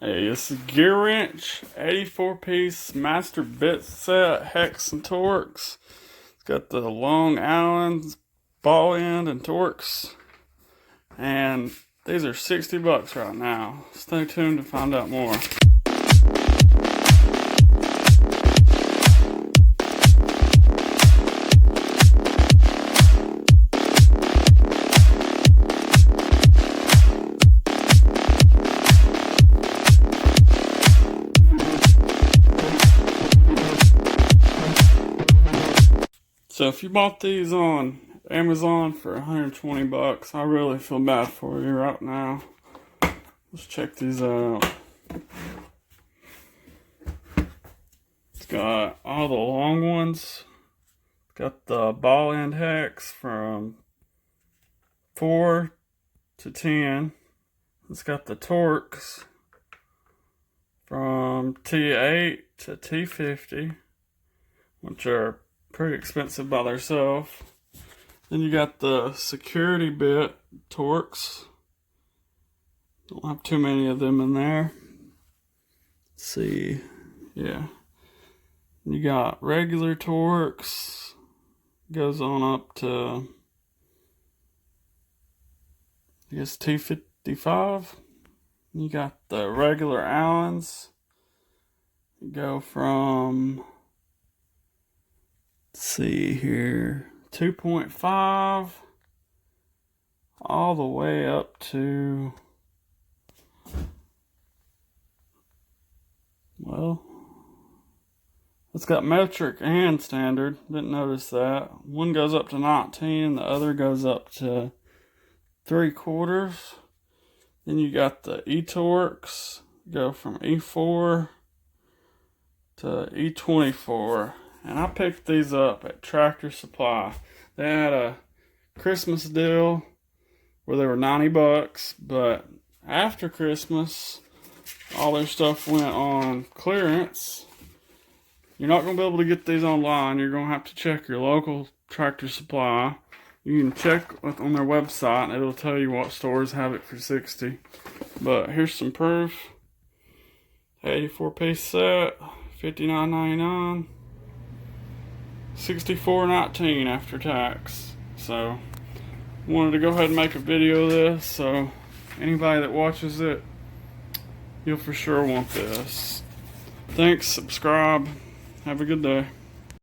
Hey, this is Gearwrench 84-piece master bit set, hex and Torx. It's got the long Allens, ball end, and Torx. And these are $60 right now. Stay tuned to find out more. So if you bought these on Amazon for 120 bucks, I really feel bad for you right now. Let's check these out. It's got all the long ones. It's got the ball end hex from 4 to 10. It's got the Torx from T8 to T50, which are pretty expensive by themselves. Then you got the security bit Torx. Don't have too many of them in there. Let's see, yeah. You got regular Torx. Goes on up to, I guess, T55. You got the regular Allens. You go from, let's see here, 2.5 all the way up to, well, it's got metric and standard. Didn't notice that. One goes up to 19, the other goes up to 3/4. Then you got the E-Torx, go from E4 to E24. And I picked these up at Tractor Supply. They had a Christmas deal where they were 90 bucks, but after Christmas, all their stuff went on clearance. You're not going to be able to get these online. You're going to have to check your local Tractor Supply. You can check on their website, and it'll tell you what stores have it for 60. But here's some proof. 84-piece set, $59.99. $64.19 after tax. So wanted to go ahead and make a video of this, so anybody that watches it, you'll for sure want this. Thanks, subscribe, have a good day.